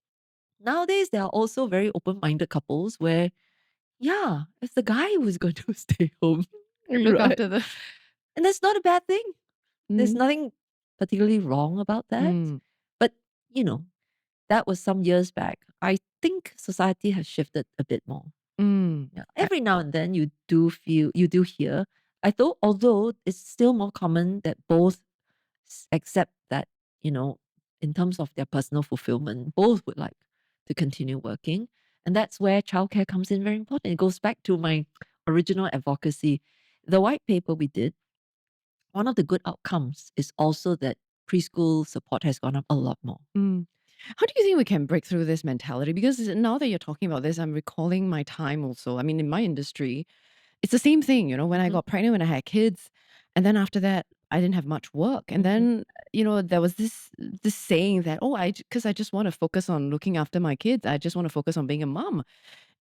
nowadays there are also very open-minded couples where, yeah, it's the guy who's going to stay home, Look right? after the. And that's not a bad thing. There's Mm. nothing particularly wrong about that. Mm. But, you know, that was some years back. I think society has shifted a bit more. Mm. Yeah. Every now and then you do hear, I thought, although it's still more common that both accept that, in terms of their personal fulfillment, both would like to continue working. And that's where childcare comes in very important. It goes back to my original advocacy. The white paper we did, one of the good outcomes is also that preschool support has gone up a lot more. Mm. How do you think we can break through this mentality? Because now that you're talking about this, I'm recalling my time also. I mean, in my industry, it's the same thing, when I Mhm, got pregnant, when I had kids, and then after that, I didn't have much work. And mhm. then, there was this saying that, oh, because I just want to focus on looking after my kids. I just want to focus on being a mom.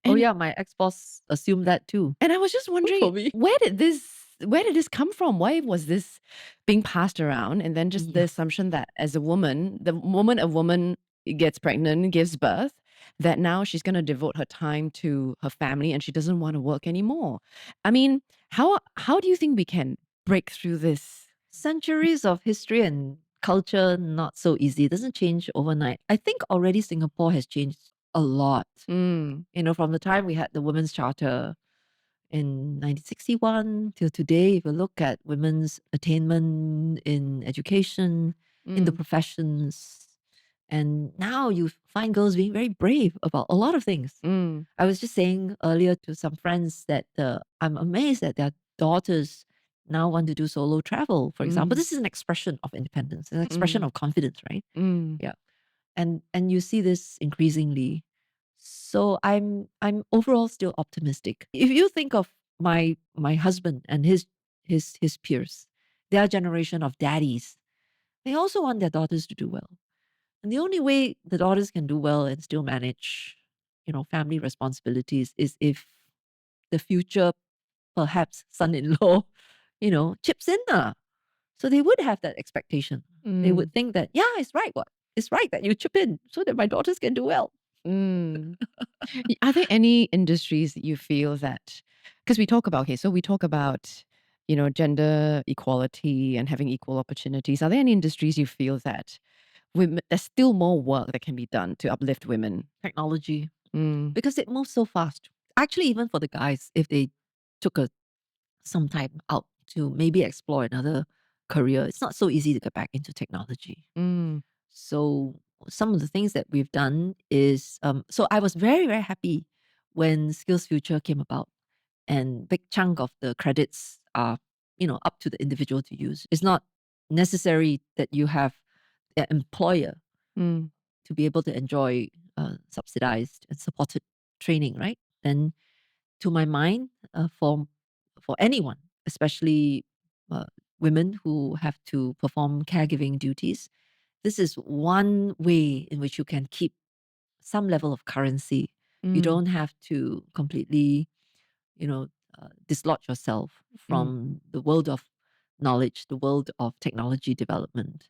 Oh And yeah, my ex-boss assumed that too and I was just wondering, for me. where did this come from? Why was this being passed around? And then just the Yeah. assumption that as a woman, the moment a woman gets pregnant, gives birth, that now she's going to devote her time to her family and she doesn't want to work anymore. I mean, how do you think we can break through this? Centuries of history and culture, not so easy. It doesn't change overnight. I think already Singapore has changed a lot. Mm. From the time we had the Women's Charter in 1961 till today, if you look at women's attainment in education, in the Mm. professions, and now you find girls being very brave about a lot of things. Mm. I was just saying earlier to some friends that I'm amazed that their daughters now want to do solo travel, for example. Mm. This is an expression of independence, an expression Mm. of confidence, right? Mm. Yeah. And you see this increasingly. So I'm overall still optimistic. If you think of my husband and his peers, their generation of daddies, they also want their daughters to do well. And the only way the daughters can do well and still manage, family responsibilities is if the future, perhaps son-in-law, chips in. So they would have that expectation. They would Mm. think that, yeah, it's right. What? It's right that you chip in so that my daughters can do well. Mm. Are there any industries that you feel that, because we talk about, gender equality and having equal opportunities. Are there any industries you feel that there's still more work that can be done to uplift women? Technology, Mm. because it moves so fast. Actually, even for the guys, if they took some time out to maybe explore another career, it's not so easy to get back into technology. Mm. So some of the things that we've done is, so I was very, very happy when Skills Future came about, and big chunk of the credits are, up to the individual to use. It's not necessary that you have an employer Mm. to be able to enjoy subsidized and supported training, right? Then to my mind, for anyone, especially women who have to perform caregiving duties, this is one way in which you can keep some level of currency. You Mm, don't have to completely, you know, dislodge yourself mm, from the world of knowledge, the world of technology development,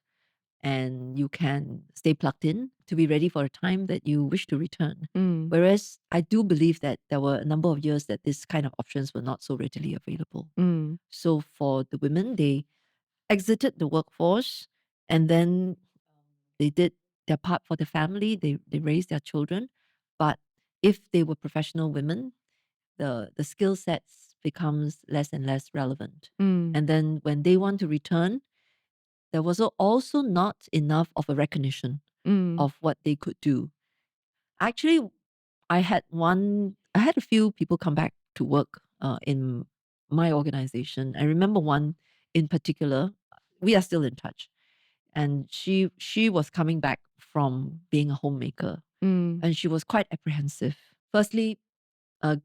and you can stay plugged in to be ready for a time that you wish to return. mm, Whereas I do believe that there were a number of years that this kind of options were not so readily available. mm, So for the women, they exited the workforce, and then they did their part for the family. They raised their children, but if they were professional women, the skill sets becomes less and less relevant. mm, And then when they want to return, there was also not enough of a recognition mm, of what they could do. Actually, I had a few people come back to work in my organization. I remember one in particular. We are still in touch, and she was coming back from being a homemaker, mm, and she was quite apprehensive. Firstly,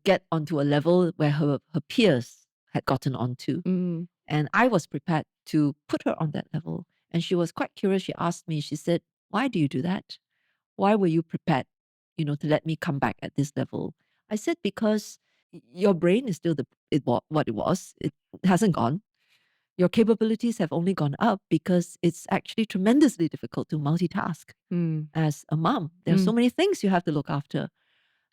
get onto a level where her peers had gotten onto, mm, and I was prepared to put her on that level. And she was quite curious. She asked me. She said, "Why do you do that? Why were you prepared, to let me come back at this level?" I said, "Because your brain is still what it was. It hasn't gone. Your capabilities have only gone up because it's actually tremendously difficult to multitask mm, as a mom. There are so mm, many things you have to look after."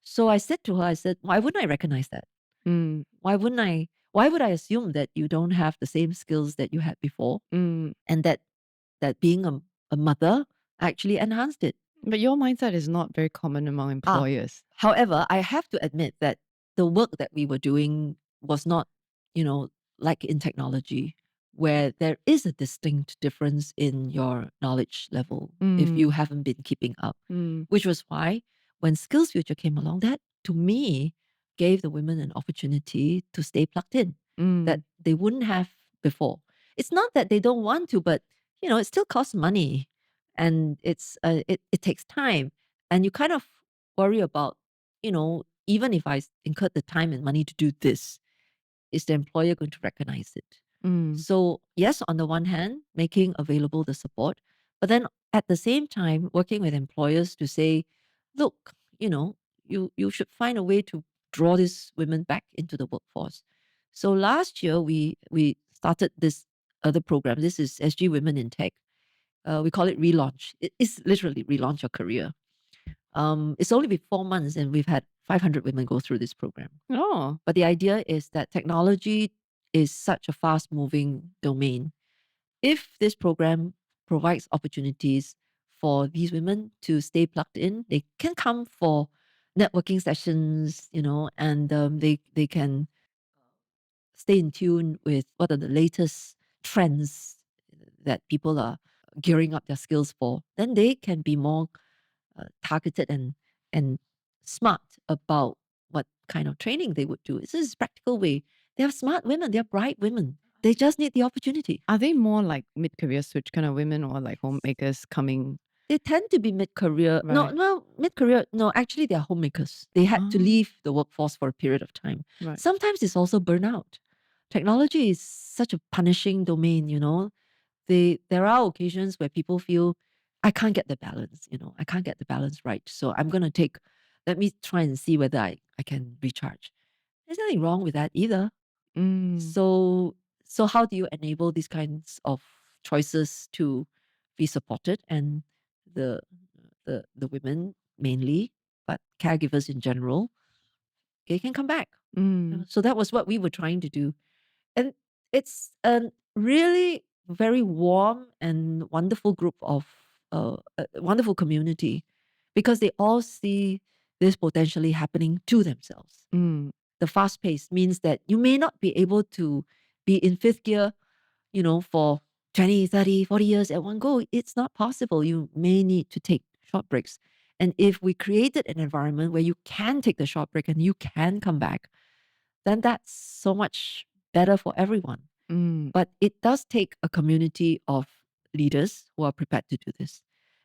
So I said to her, I said, "Why wouldn't I recognize that? mm, Why would I assume that you don't have the same skills that you had before, mm. and that being a mother actually enhanced it?" But your mindset is not very common among Ah, employers. however, I have to admit that the work that we were doing was not, you know, like in technology, where there is a distinct difference in your knowledge level if you Mm, haven't been keeping up. mm, Which was why when Skills Future came along, that to me gave the women an opportunity to stay plugged in that mm, they wouldn't have before. It's not that they don't want to, but it still costs money, and it takes time, and you kind of worry about, even if I incurred the time and money to do this, is the employer going to recognize it? mm, So, yes, on the one hand, making available the support, but then at the same time, working with employers to say, look, you should find a way to draw these women back into the workforce. So last year, we started this other program. This is SG Women in Tech. We call it Relaunch. It is literally relaunch your career. It's only been 4 months, and we've had 500 women go through this program. oh, But the idea is that technology is such a fast moving domain. If this program provides opportunities for these women to stay plugged in, they can come for networking sessions, and they can stay in tune with what are the latest trends that people are gearing up their skills for. Then they can be more targeted and smart about what kind of training they would do. This is a practical way. They are smart women. They are bright women. They just need the opportunity. are they more like mid-career switch kind of women or like homemakers coming? They tend to be mid-career. No, Right. no, mid-career. No, actually, they are homemakers. They had to Oh, leave the workforce for a period of time. right. Sometimes it's also burnout. Technology is such a punishing domain. There are occasions where people feel, I can't get the balance. I can't get the balance right. So let me try and see whether I can recharge. There's nothing wrong with that either. Mm, So how do you enable these kinds of choices to be supported, and the the women mainly, but caregivers in general, they can come back. mm, So that was what we were trying to do. And it's a really very warm and wonderful group of a wonderful community, because they all see this potentially happening to themselves. mm, The fast pace means that you may not be able to be in fifth gear, for 20, 30, 40 years at one go. It's not possible. You may need to take short breaks. And if we created an environment where you can take the short break and you can come back, then that's so much better for everyone. mm, But it does take a community of leaders who are prepared to do this.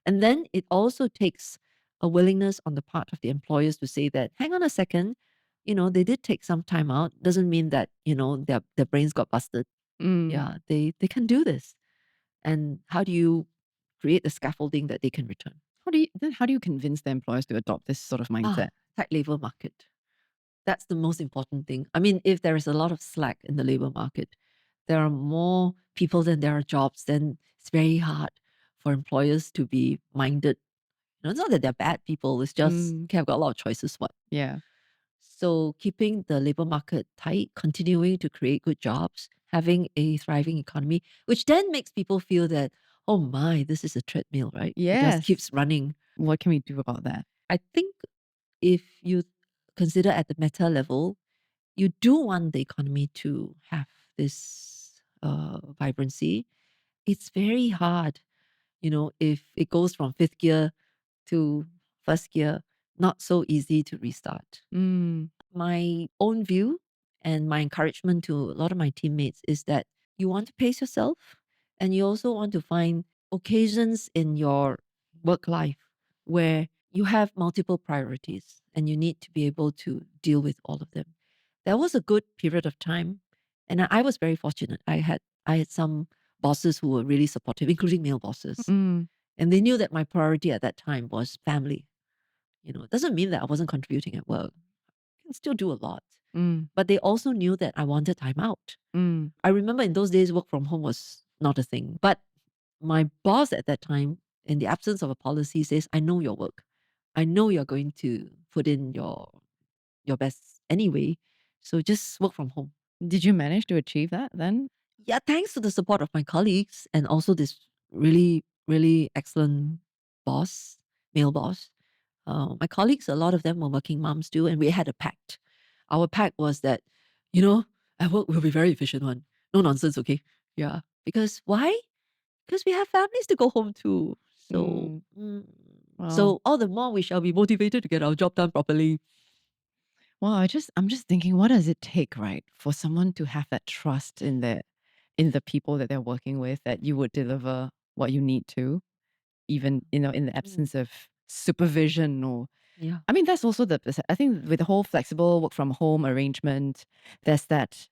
And then it also takes a willingness on the part of the employers to say that, hang on a second, they did take some time out. Doesn't mean that, their brains got busted. Mm. Yeah, they can do this. And how do you create the scaffolding that they can return? How do you convince the employers to adopt this sort of mindset? Tight labor market. That's the most important thing. I mean, if there is a lot of slack in the labor market, there are more people than there are jobs, then it's very hard for employers to be minded. It's not that they're bad people, it's just, Mm. okay, I've got a lot of choices. What? Yeah. So keeping the labor market tight, continuing to create good jobs, having a thriving economy, which then makes people feel that, oh my, this is a treadmill, right? It just Yes. keeps running. What can we do about that? I think if you consider at the meta level, you do want the economy to have this vibrancy. It's very hard, if it goes from fifth gear to first gear, not so easy to restart. Mm. My own view and my encouragement to a lot of my teammates is that you want to pace yourself and you also want to find occasions in your work life where you have multiple priorities and you need to be able to deal with all of them. There was a good period of time and I was very fortunate. I had some bosses who were really supportive, including male bosses. Mm. And they knew that my priority at that time was family. It doesn't mean that I wasn't contributing at work. I can still do a lot. Mm. But they also knew that I wanted time out. Mm. I remember in those days, work from home was not a thing. But my boss at that time, in the absence of a policy, says, I know your work. I know you're going to put in your best anyway. So just work from home. Did you manage to achieve that then? Yeah, thanks to the support of my colleagues and also this really, really excellent boss, male boss. My colleagues, a lot of them were working moms too, and we had a pact. Our pact was that, at work we'll be very efficient one. No nonsense, okay? Yeah. Because why? Because we have families to go home to. So, Mm. Wow. so all the more we shall be motivated to get our job done properly. Well, I'm just thinking, what does it take, right, for someone to have that trust in the people that they're working with, that you would deliver what you need to, even, in the Mm, absence of supervision or yeah. I mean, that's also I think with the whole flexible work from home arrangement, there's that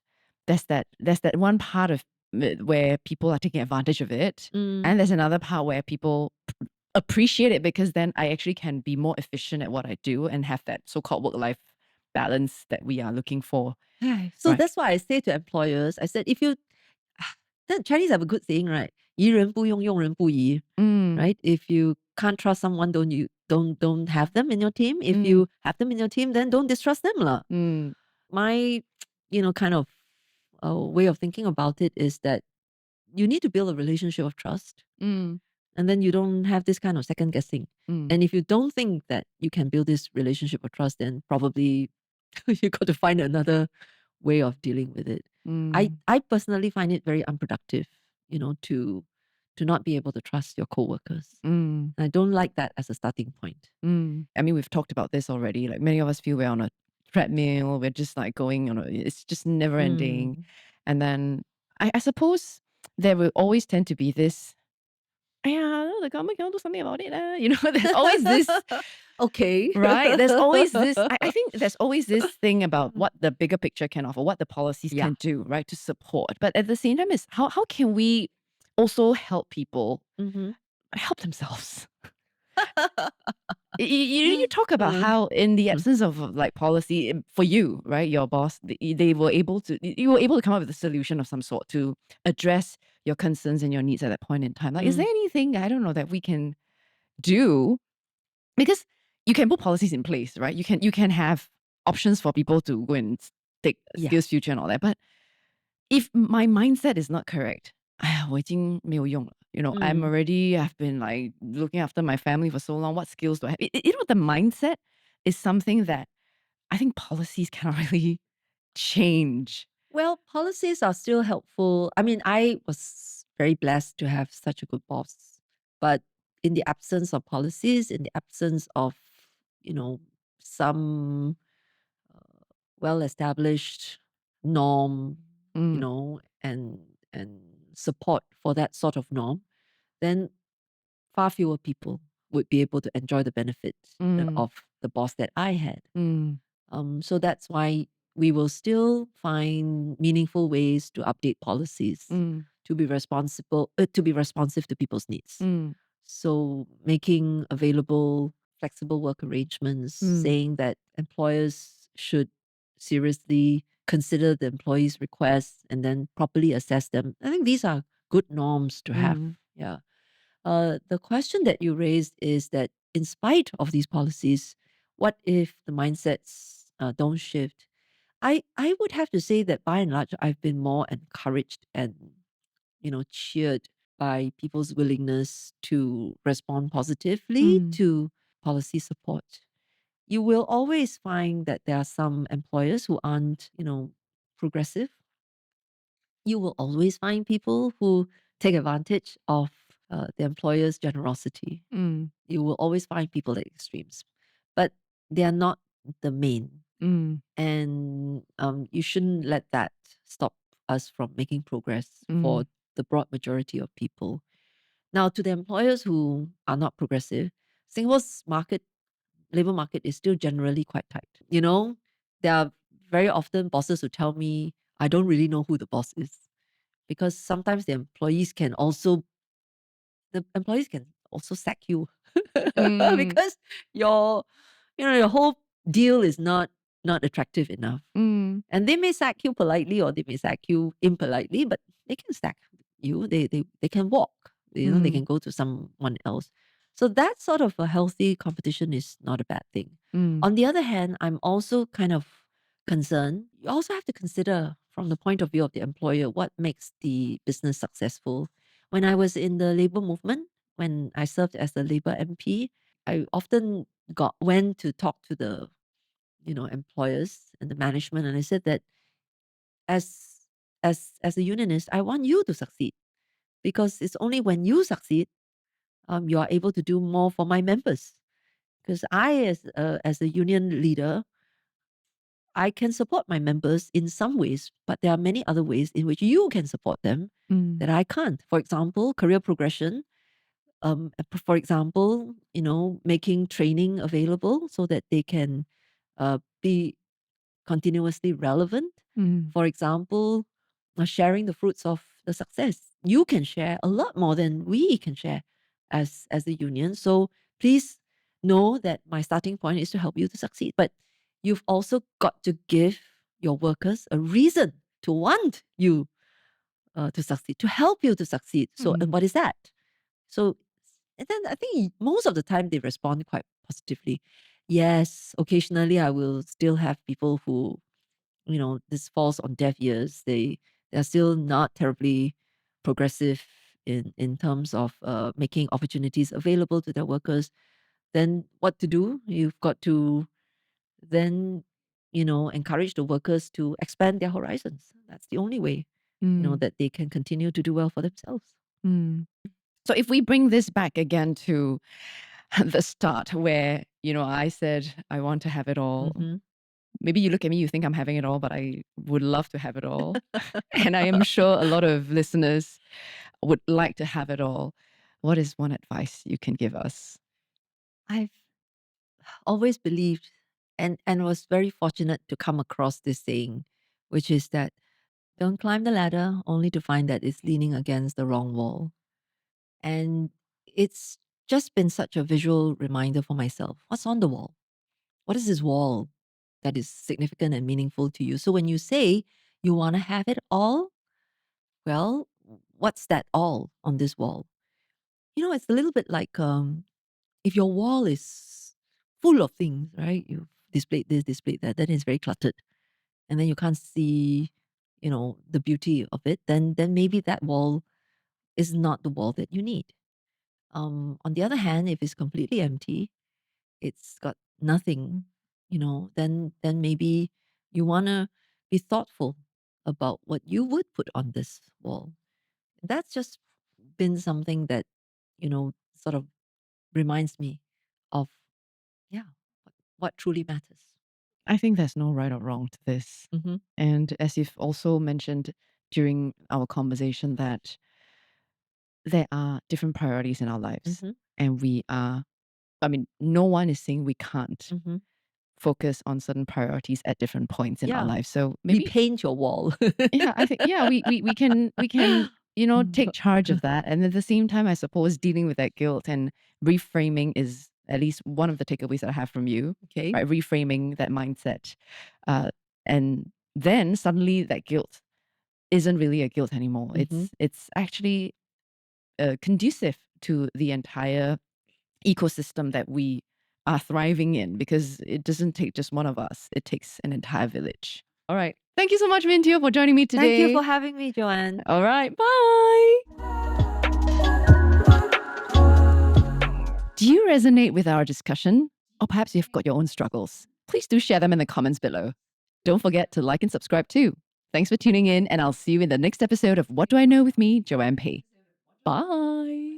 there's that one part of it where people are taking advantage of it, Mm, and there's another part where people appreciate it because then I actually can be more efficient at what I do and have that so-called work-life balance that we are looking for, so right? that's why I say to employers, I said, if you, the Chinese have a good saying, right? 疑人不用，用人不疑. Mm. Right? If you can't trust someone, don't have them in your team. If Mm. you have them in your team, then don't distrust them lah. Mm. My, kind of way of thinking about it is that you need to build a relationship of trust, Mm. and then you don't have this kind of second guessing. Mm. And if you don't think that you can build this relationship of trust, then probably you got to find another way of dealing with it. I Mm. I personally find it very unproductive, to not be able to trust your coworkers. Mm. I don't like that as a starting point. Mm. I mean, we've talked about this already. Like many of us feel we're on a treadmill. We're just like going on it's just never ending. Mm. And then I suppose there will always tend to be this, yeah, the government can do something about it. There's always this, Okay. right? There's always this, I think there's always this thing about Mm. what the bigger picture can offer, what the policies Yeah. can do, right? To support. But at the same time, is how can we also help people Mhm. help themselves? You talk about Uh, how in the mm, absence of like policy for you, right, your boss, they were able to you were able to come up with a solution of some sort to address your concerns and your needs at that point in time. Like, is mm, there anything, I don't know, that we can do? Because you can put policies in place, right? You can have options for people to go and take yeah. skills future and all that. But if my mindset is not correct, 哎呀，我已经没有用了. Mm. I've been like looking after my family for so long. What skills do I have? The mindset is something that I think policies cannot really change. Well, policies are still helpful. I mean, I was very blessed to have such a good boss. But in the absence of policies, in the absence of, you know, some well-established norm, Mm. and support for that sort of norm, then far fewer people would be able to enjoy the benefits Mm. of the boss that I had. Mm. So that's why we will still find meaningful ways to update policies Mm, to be responsive to people's needs. mm, So making available flexible work arrangements, mm, saying that employers should seriously consider the employees' requests and then properly assess them. I think these are good norms to have. mm, Yeah. The question that you raised is that in spite of these policies, what if the mindsets don't shift? I would have to say that by and large, I've been more encouraged and cheered by people's willingness to respond positively mm, to policy support. You will always find that there are some employers who aren't, progressive. You will always find people who take advantage of the employer's generosity. mm, You will always find people at extremes, but they are not the main. mm, And you shouldn't let that stop us from making progress for mm, the broad majority of people. Now, to the employers who are not progressive, Singapore's labor market is still generally quite tight. There are very often bosses who tell me, I don't really know who the boss is because sometimes the employees can also sack you mm, because your your whole deal is not attractive enough. mm, And they may sack you politely or they may sack you impolitely, but they can sack you. They can walk. They mm, can go to someone else. So that sort of a healthy competition is not a bad thing. mm, On the other hand, I'm also kind of concerned. You also have to consider from the point of view of the employer what makes the business successful. When I was in the labor movement, when I served as a labor MP, I often went to talk to the employers and the management, and I said that as as a unionist, I want you to succeed because it's only when you succeed, you are able to do more for my members. Because I, as a union leader, I can support my members in some ways, but there are many other ways in which you can support them mm, that I can't. For example, career progression. For example, making training available so that they can be continuously relevant. mm, For example, sharing the fruits of the success. You can share a lot more than we can share as a union. So please know that my starting point is to help you to succeed. But you've also got to give your workers a reason to want you to succeed, to help you to succeed. So, and mm, what is that? So, and then I think most of the time they respond quite positively. Yes, occasionally I will still have people who this falls on deaf ears. They're still not terribly progressive in terms of making opportunities available to their workers. Then what to do? You've got to then encourage the workers to expand their horizons. That's the only way mm, that they can continue to do well for themselves. mm. So if we bring this back again to the start where, I said I want to have it all. Hmm. Maybe you look at me, you think I'm having it all, but I would love to have it all. And I am sure a lot of listeners would like to have it all. What is one advice you can give us? I've always believed and was very fortunate to come across this saying, which is that don't climb the ladder only to find that it's leaning against the wrong wall. And it's just been such a visual reminder for myself. What's on the wall? What is this wall that is significant and meaningful to you? So when you say you want to have it all, well, what's that all on this wall? It's a little bit like if your wall is full of things, right? You've displayed this, displayed that, then it's very cluttered. And then you can't see, the beauty of it, then maybe that wall is not the wall that you need. On the other hand, if it's completely empty, it's got nothing, then maybe you wanna be thoughtful about what you would put on this wall. That's just been something that, sort of reminds me of yeah, what truly matters. I think there's no right or wrong to this. Mm-hmm. And as you've also mentioned during our conversation, that there are different priorities in our lives. Mm-hmm. And we are, I mean, no one is saying we can't Mm-hmm. focus on certain priorities at different points in our Yeah. lives. So maybe Repaint your wall. yeah, I think we can take charge of that, and at the same time, I suppose dealing with that guilt and reframing is at least one of the takeaways that I have from you. Okay. Right, reframing that mindset, and then suddenly that guilt isn't really a guilt anymore. Mhm. It's actually conducive to the entire ecosystem that we are thriving in, because it doesn't take just one of us; it takes an entire village. All right. Thank you so much, Mintio, for joining me Thank you today. for having me, Joanne. All right. Bye. Do you resonate with our discussion? Or perhaps you've got your own struggles? Please do share them in the comments below. Don't forget to like and subscribe too. Thanks for tuning in, and I'll see you in the next episode of What Do I Know with me, Joanne Pei. Bye.